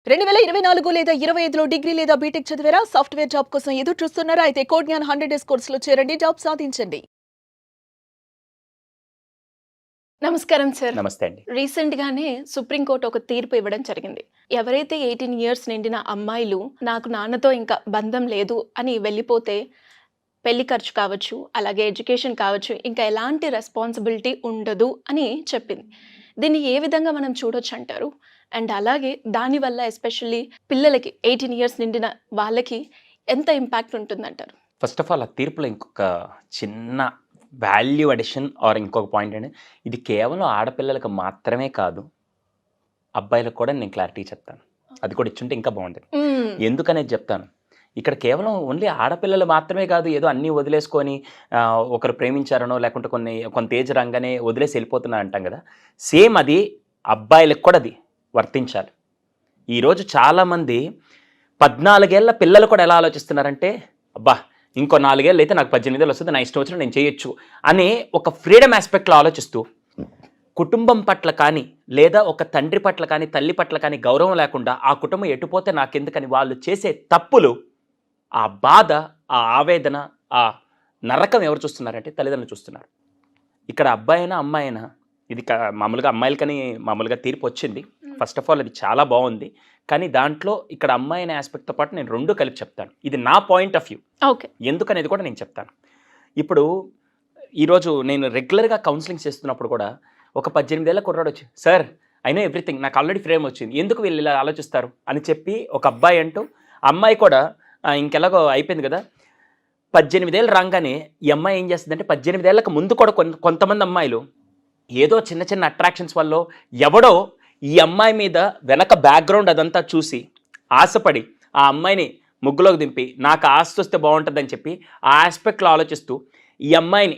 2024 లేదా 25లో డిగ్రీ లేదా బీటెక్ చదివారా? సాఫ్ట్‌వేర్ జాబ్ కోసం ఎదురు చూస్తున్నారా? అయితే కోడ్ జ్ఞాన్ 100 డేస్ కోర్సులో చేరండి, జాబ్ సాధించండి. నమస్కారం సార్. నమస్తే అండి. రీసెంట్ గానే సుప్రీం కోర్ట్ ఒక తీర్పు ఇవ్వడం జరిగింది. ఎవరైతే 18 ఇయర్స్ నిండిన అమ్మాయిలు నాకు నాన్నతో ఇంకా బంధం లేదు అని వెళ్ళిపోతే పెళ్లి ఖర్చు కావచ్చు, అలాగే ఎడ్యుకేషన్ కావచ్చు, ఇంకా ఎలాంటి రెస్పాన్సిబిలిటీ ఉండదు అని చెప్పింది. దీన్ని ఏ విధంగా మనం చూడొచ్చు అంటారు? అండ్ అలాగే దానివల్ల ఎస్పెషల్లీ పిల్లలకి 18 ఇయర్స్ నిండిన వాళ్ళకి ఎంత ఇంపాక్ట్ ఉంటుందంటారు? ఫస్ట్ ఆఫ్ ఆల్ ఆ తీర్పులో ఇంకొక చిన్న వాల్యూ అడిషన్ ఆర్ ఇంకొక పాయింట్ అండి. ఇది కేవలం ఆడపిల్లలకు మాత్రమే కాదు, అబ్బాయిలకు కూడా నేను క్లారిటీ చెప్తాను. అది కూడా ఇచ్చుంటే ఇంకా బాగుంటుంది. ఎందుకనేది చెప్తాను. ఇక్కడ కేవలం ఓన్లీ ఆడపిల్లలు మాత్రమే కాదు, ఏదో అన్నీ వదిలేసుకొని ఒకరు ప్రేమించారనో లేకుంటే కొంత ఏజ్ రంగానే వదిలేసి వెళ్ళిపోతున్నా అంటాం కదా. సేమ్ అది అబ్బాయిలకు కూడా అది వర్తించాలి. ఈరోజు చాలామంది 14 ఏళ్ల పిల్లలు కూడా ఎలా ఆలోచిస్తున్నారంటే, అబ్బా ఇంకో 4 ఏళ్ళు అయితే నాకు 18 ఏళ్ళు వస్తుంది, నా ఇష్టం వచ్చినా నేను చేయొచ్చు అనే ఒక ఫ్రీడమ్ ఆస్పెక్ట్లో ఆలోచిస్తూ కుటుంబం పట్ల కానీ లేదా ఒక తండ్రి పట్ల కానీ తల్లి పట్ల కానీ గౌరవం లేకుండా ఆ కుటుంబం ఎటుపోతే నాకెందుకని వాళ్ళు చేసే తప్పులు, ఆ బాధ, ఆ ఆవేదన, ఆ నరకం ఎవరు చూస్తున్నారంటే తల్లిదండ్రులు చూస్తున్నారు. ఇక్కడ అబ్బాయి అయినా అమ్మాయి అయినా ఇది మామూలుగా అమ్మాయిలకని మామూలుగా తీర్పు వచ్చింది. ఫస్ట్ ఆఫ్ ఆల్ అది చాలా బాగుంది. కానీ దాంట్లో ఇక్కడ అమ్మాయి అనే ఆస్పెక్ట్తో పాటు నేను రెండు కలిపి చెప్తాను. ఇది నా పాయింట్ ఆఫ్ వ్యూ. ఓకే, ఎందుకనేది కూడా నేను చెప్తాను. ఇప్పుడు ఈరోజు నేను రెగ్యులర్గా కౌన్సిలింగ్ చేస్తున్నప్పుడు కూడా ఒక 18 ఏళ్ల కుర్రాడు వచ్చి, సార్ ఐ నో ఎవ్రీథింగ్, నాకు ఆల్రెడీ ఫ్రేమ్ వచ్చింది, ఎందుకు వీళ్ళు ఇలా ఆలోచిస్తారు అని చెప్పి ఒక అబ్బాయి అంటూ, అమ్మాయి కూడా ఇంకెలాగో అయిపోయింది కదా. 18 ఏళ్ళు రాగానే ఈ అమ్మాయి ఏం చేస్తుందంటే 18 ఏళ్ళకు ముందు కూడా కొంతమంది అమ్మాయిలు ఏదో చిన్న చిన్న అట్రాక్షన్స్ వల్ల ఎవడో ఈ అమ్మాయి మీద వెనక బ్యాక్గ్రౌండ్ అదంతా చూసి ఆశపడి ఆ అమ్మాయిని ముగ్గులోకి దింపి నాకు ఆస్తి వస్తే బాగుంటుందని చెప్పి ఆ ఆస్పెక్ట్లో ఆలోచిస్తూ ఈ అమ్మాయిని,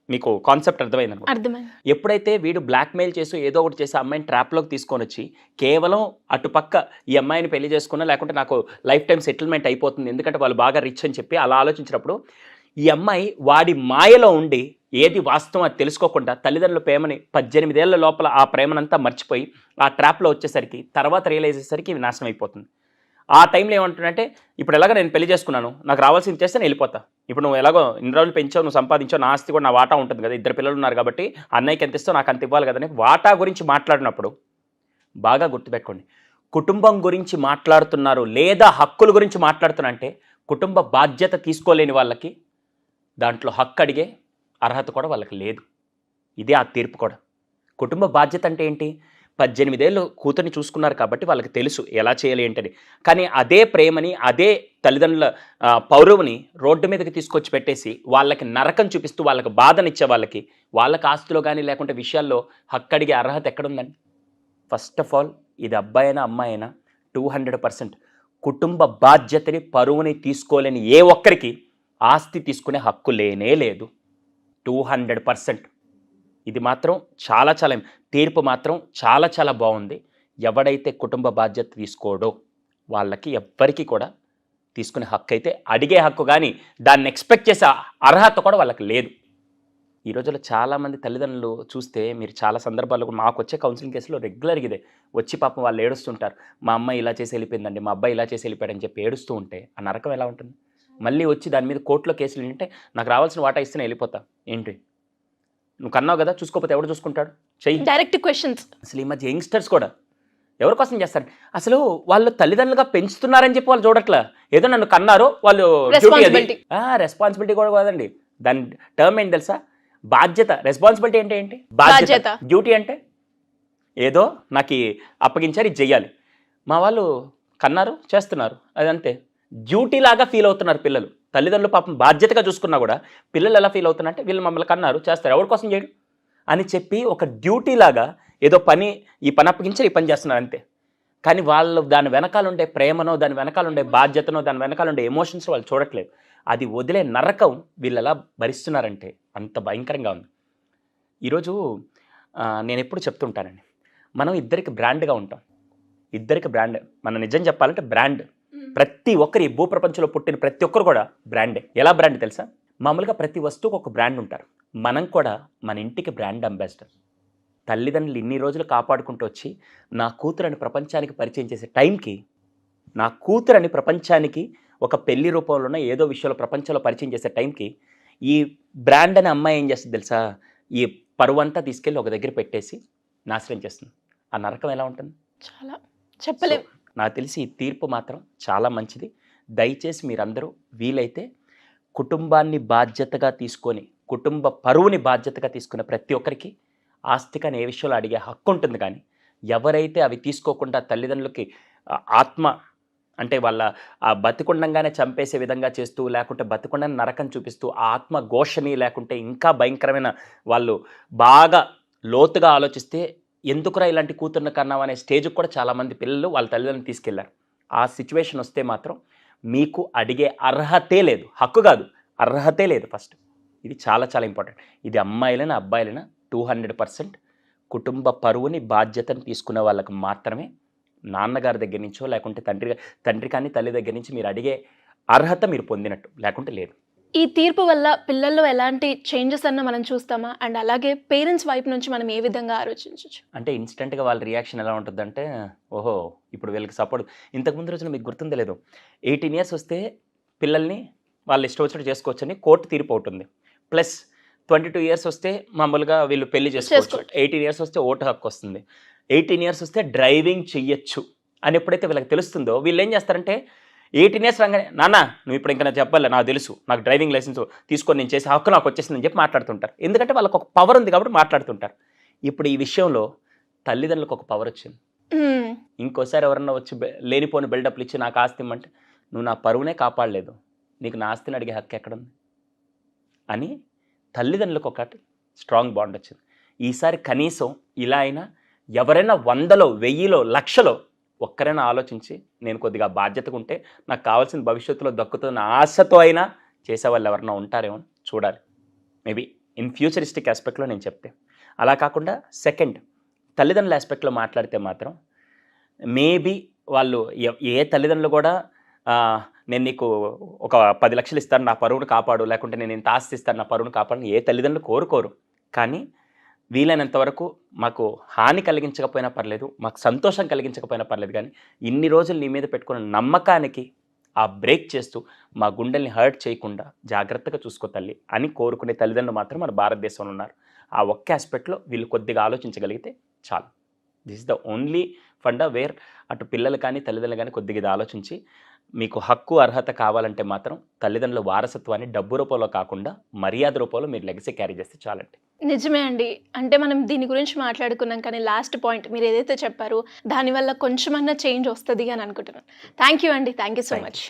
మీకు కాన్సెప్ట్ అర్థమైంది. ఎప్పుడైతే వీడు బ్లాక్మెయిల్ చేసి ఏదో ఒకటి చేసి అమ్మాయిని ట్రాప్లోకి తీసుకొని వచ్చి కేవలం అటుపక్క ఈ అమ్మాయిని పెళ్లి చేసుకున్నా లేకుంటే నాకు లైఫ్ టైం సెటిల్మెంట్ అయిపోతుంది ఎందుకంటే వాళ్ళు బాగా రిచ్ అని చెప్పి అలా ఆలోచించినప్పుడు ఈ అమ్మాయి వాడి మాయలో ఉండి ఏది వాస్తవం అది తెలుసుకోకుండా తల్లిదండ్రుల ప్రేమని 18 ఏళ్ల లోపల ఆ ప్రేమనంతా మర్చిపోయి ఆ ట్రాప్లో వచ్చేసరికి తర్వాత రియలైజ్ అయ్యేసరికి ఇవి నాశనం అయిపోతుంది. ఆ టైంలో ఏమంటుందంటే, ఇప్పుడు ఎలాగో నేను పెళ్లి చేసుకున్నాను, నాకు రావాల్సింది చేస్తే నేను వెళ్ళిపోతా, ఇప్పుడు నువ్వు ఎలాగో ఇన్ని రోజులు పెంచావు, నువ్వు సంపాదించావు, నా ఆస్తి కూడా నా వాటా ఉంటుంది కదా, 2 పిల్లలు ఉన్నారు కాబట్టి అన్నయ్యకి ఎంత ఇస్తావు నాకు అంత ఇవ్వాలి కదని వాటా గురించి మాట్లాడినప్పుడు బాగా గుర్తుపెట్టుకోండి, కుటుంబం గురించి మాట్లాడుతున్నారు లేదా హక్కుల గురించి మాట్లాడుతున్నా అంటే కుటుంబ బాధ్యత తీసుకోలేని వాళ్ళకి దాంట్లో హక్కు అడిగే అర్హత కూడా వాళ్ళకి లేదు. ఇదే ఆ తీర్పు కూడా. కుటుంబ బాధ్యత అంటే ఏంటి? 18 ఏళ్ళు కూతుర్ని చూసుకున్నారు కాబట్టి వాళ్ళకి తెలుసు ఎలా చేయాలి ఏంటని. కానీ అదే ప్రేమని అదే తల్లిదండ్రుల పౌరువుని రోడ్డు మీదకి తీసుకొచ్చి పెట్టేసి వాళ్ళకి నరకం చూపిస్తూ వాళ్ళకి బాధనిచ్చే వాళ్ళకి ఆస్తిలో కానీ లేకుంటే విషయాల్లో హక్కు అడిగే అర్హత ఎక్కడుందండి? ఫస్ట్ ఆఫ్ ఆల్ ఇది అబ్బాయి అయినా అమ్మాయి అయినా 200% కుటుంబ బాధ్యతని పరువుని తీసుకోలేని ఏ ఒక్కరికి ఆస్తి తీసుకునే హక్కు లేనే లేదు. 200%. ఇది మాత్రం చాలా తీర్పు మాత్రం చాలా బాగుంది. ఎవడైతే కుటుంబ బాధ్యత తీసుకోడో వాళ్ళకి ఎవ్వరికీ కూడా తీసుకునే హక్కు అయితే అడిగే హక్కు కానీ దాన్ని ఎక్స్పెక్ట్ చేసే అర్హత కూడా వాళ్ళకి లేదు. ఈ రోజుల్లో చాలామంది తల్లిదండ్రులు చూస్తే మీరు చాలా సందర్భాల్లో మాకు వచ్చే కౌన్సిలింగ్ కేసులో రెగ్యులర్గా ఇదే వచ్చి పాపం వాళ్ళు ఏడుస్తుంటారు, మా అమ్మాయి ఇలా చేసి వెళ్ళిపోయిందండి, మా అబ్బాయి ఇలా చేసి వెళ్ళిపోయాడని చెప్పి ఏడుస్తూ ఉంటే ఆ నరకం ఎలా ఉంటుంది? మళ్ళీ వచ్చి దాని మీద కోర్టులో కేసులు ఏంటంటే నాకు రావాల్సిన వాటా ఇస్తేనే వెళ్ళిపోతా, ఏంటి నువ్వు కన్నావు కదా చూసుకోకపోతే ఎవడు చూసుకుంటాడు? చెయ్యి. Direct questions. అసలు ఈ మధ్య యంగ్స్టర్స్ కూడా ఎవరి కోసం చేస్తారు? అసలు వాళ్ళు తల్లిదండ్రులుగా పెంచుతున్నారని చెప్పి వాళ్ళు చూడట్లా, ఏదో నన్ను కన్నారు వాళ్ళు రెస్పాన్సిబిలిటీ కూడా కాదండి. దాని టర్మ్ ఏంటి తెలుసా? బాధ్యత. రెస్పాన్సిబిలిటీ అంటే ఏంటి? బాధ్యత. డ్యూటీ అంటే ఏదో నాకు అప్పగించారు, ఇది చెయ్యాలి. మా వాళ్ళు కన్నారు చేస్తున్నారు, అదంతే. డ్యూటీ లాగా ఫీల్ అవుతున్నారు పిల్లలు. తల్లిదండ్రులు పాపం బాధ్యతగా చూసుకున్నా కూడా పిల్లలు ఎలా ఫీల్ అవుతున్నారంటే వీళ్ళు మమ్మల్ని కన్నారు చేస్తారు, ఎవరి కోసం చేయడు అని చెప్పి ఒక డ్యూటీ లాగా ఏదో ఈ పని అప్పగించారు, ఈ పని చేస్తున్నారు అంతే. కానీ వాళ్ళు దాని వెనకాల ఉండే ప్రేమనో దాని వెనకాల ఉండే బాధ్యతనో దాని వెనకాల ఉండే ఎమోషన్స్ వాళ్ళు చూడట్లేదు. అది వదిలే నరకం వీళ్ళు ఎలా భరిస్తున్నారంటే అంత భయంకరంగా ఉంది. ఈరోజు నేను ఎప్పుడు చెప్తుంటానండి, మనం ఇద్దరికి బ్రాండ్గా ఉంటాం. ఇద్దరికి బ్రాండ్, మనం నిజం చెప్పాలంటే బ్రాండ్. ప్రతి ఒక్కరి భూప్రపంచంలో పుట్టిన ప్రతి ఒక్కరు కూడా బ్రాండే. ఎలా బ్రాండ్ తెలుసా? మామూలుగా ప్రతి వస్తువుకు ఒక బ్రాండ్ ఉంటారు. మనం కూడా మన ఇంటికి బ్రాండ్ అంబాసిడర్. తల్లిదండ్రులు ఇన్ని రోజులు కాపాడుకుంటూ వచ్చి నా కూతురని ప్రపంచానికి పరిచయం చేసే టైంకి, నా కూతురని ప్రపంచానికి ఒక పెళ్లి రూపంలోనో ఏదో విషయంలో ప్రపంచంలో పరిచయం చేసే టైంకి ఈ బ్రాండ్ అనే అమ్మాయి ఏం చేస్తుంది తెలుసా? ఈ పరువంతా తీసుకెళ్ళి ఒక దగ్గర పెట్టేసి నాశనం చేస్తుంది. ఆ నరకం ఎలా ఉంటుంది? చాలా చెప్పలేం. నాకు తెలిసి ఈ తీర్పు మాత్రం చాలా మంచిది. దయచేసి మీరందరూ వీలైతే కుటుంబాన్ని బాధ్యతగా తీసుకొని, కుటుంబ పరువుని బాధ్యతగా తీసుకున్న ప్రతి ఒక్కరికి ఆస్తికని ఏ విషయంలో అడిగే హక్కు ఉంటుంది. కానీ ఎవరైతే అవి తీసుకోకుండా తల్లిదండ్రులకి ఆత్మ అంటే వాళ్ళ ఆ బతికుండంగానే చంపేసే విధంగా చేస్తూ, లేకుంటే బతికుండని నరకం చూపిస్తూ, ఆ ఆత్మ ఘోషని లేకుంటే ఇంకా భయంకరమైన వాళ్ళు బాగా లోతుగా ఆలోచిస్తే ఎందుకురా ఇలాంటి కూతుర్ని కన్నావు అనే స్టేజ్కి కూడా చాలామంది పిల్లలు వాళ్ళ తల్లిదండ్రులను తీసుకెళ్లారు. ఆ సిచ్యువేషన్ వస్తే మాత్రం మీకు అడిగే అర్హతే లేదు. హక్కు కాదు, అర్హతే లేదు ఫస్ట్. ఇది చాలా చాలా ఇంపార్టెంట్. ఇది అమ్మాయిలైనా అబ్బాయిలైనా 200% కుటుంబ పరువుని బాధ్యతను తీసుకున్న వాళ్ళకి మాత్రమే నాన్నగారి దగ్గర నుంచో లేకుంటే తండ్రి కానీ తల్లి దగ్గర నుంచి మీరు అడిగే అర్హత మీరు పొందినట్టు, లేకుంటే లేదు. ఈ తీర్పు వల్ల పిల్లల్లో ఎలాంటి చేంజెస్ అన్న మనం చూస్తామా? అండ్ అలాగే పేరెంట్స్ వైపు నుంచి మనం ఏ విధంగా ఆలోచించవచ్చు? అంటే ఇన్స్టెంట్గా వాళ్ళ రియాక్షన్ ఎలా ఉంటుందంటే, ఓహో ఇప్పుడు వీళ్ళకి సపోర్ట్. ఇంతకుముందు రోజున మీకు గుర్తుందో లేదో, 18 years వస్తే పిల్లల్ని వాళ్ళు ఇష్టం వచ్చినట్టు చేసుకోవచ్చని కోర్టు తీర్పు అవుతుంది. ప్లస్ 22 years వస్తే మామూలుగా వీళ్ళు పెళ్లి చేసుకోవచ్చు. 18 years వస్తే ఓటు హక్కు వస్తుంది. 18 years వస్తే డ్రైవింగ్ చెయ్యొచ్చు అని ఎప్పుడైతే వీళ్ళకి తెలుస్తుందో, వీళ్ళు ఏం చేస్తారంటే 18 years రాగానే, నాన్న నువ్వు ఇప్పుడు ఇంకా చెప్పాలి, నాకు తెలుసు, నాకు డ్రైవింగ్ లైసెన్స్ తీసుకొని నేను చేసే హక్కు నాకు వచ్చేసిందని చెప్పి మాట్లాడుతుంటారు. ఎందుకంటే వాళ్ళకి ఒక పవర్ ఉంది కాబట్టి మాట్లాడుతుంటారు. ఇప్పుడు ఈ విషయంలో తల్లిదండ్రులకు ఒక పవర్ వచ్చింది. ఇంకోసారి ఎవరన్నా వచ్చి లేనిపోని బిల్డప్లు ఇచ్చి నాకు ఆస్తి ఇమ్మంటే, నువ్వు నా పరువునే కాపాడలేదు, నీకు నా ఆస్తిని అడిగే హక్కు ఎక్కడుంది అని తల్లిదండ్రులకు ఒక స్ట్రాంగ్ బాండ్ వచ్చింది. ఈసారి కనీసం ఇలా అయినా ఎవరైనా 100లో 1000లో 1,00,000లో ఒక్కరైనా ఆలోచించి నేను కొద్దిగా బాధ్యతగా ఉంటే నాకు కావాల్సిన భవిష్యత్తులో దక్కుతున్న ఆశతో అయినా చేసేవాళ్ళు ఎవరైనా ఉంటారేమో చూడాలి. మేబీ ఇన్ ఫ్యూచరిస్టిక్ ఆస్పెక్ట్లో నేను చెప్తే. అలా కాకుండా సెకండ్ తల్లిదండ్రుల ఆస్పెక్ట్లో మాట్లాడితే మాత్రం మేబీ వాళ్ళు ఏ తల్లిదండ్రులు కూడా నేను నీకు ఒక 10 లక్షలు ఇస్తాను నా పరువును కాపాడు, లేకుంటే నేను ఇంత ఆస్తి ఇస్తాను నా పరువును కాపాడు ఏ తల్లిదండ్రులు కోరుకోరు. కానీ వీలైనంత వరకు మాకు హాని కలిగించకపోయినా పర్లేదు, మాకు సంతోషం కలిగించకపోయినా పర్లేదు, కానీ ఇన్ని రోజులు నీ మీద పెట్టుకున్న నమ్మకానికి ఆ బ్రేక్ చేస్తూ మా గుండెల్ని హర్ట్ చేయకుండా జాగ్రత్తగా చూసుకో తల్లి అని కోరుకునే తల్లిదండ్రులు మాత్రం మన భారతదేశంలో ఉన్నారు. ఆ ఒక్క ఆస్పెక్ట్లో వీళ్ళు కొద్దిగా ఆలోచించగలిగితే చాలు. This is the only funda where అటు పిల్లలు కానీ తల్లిదండ్రులు కానీ కొద్దిగా ఇది ఆలోచించి మీకు హక్కు అర్హత కావాలంటే మాత్రం తల్లిదండ్రుల వారసత్వాన్ని డబ్బు రూపంలో కాకుండా మర్యాద రూపంలో మీరు లెగసీ క్యారీ చేస్తే చాలండి. నిజమే అండి. అంటే మనం దీని గురించి మాట్లాడుకున్నాం, కానీ లాస్ట్ పాయింట్ మీరు ఏదైతే చెప్పారో దానివల్ల కొంచెమన్నా చేంజ్ వస్తుంది అని అనుకుంటున్నాను. థ్యాంక్ యూ అండి. Thank you so much.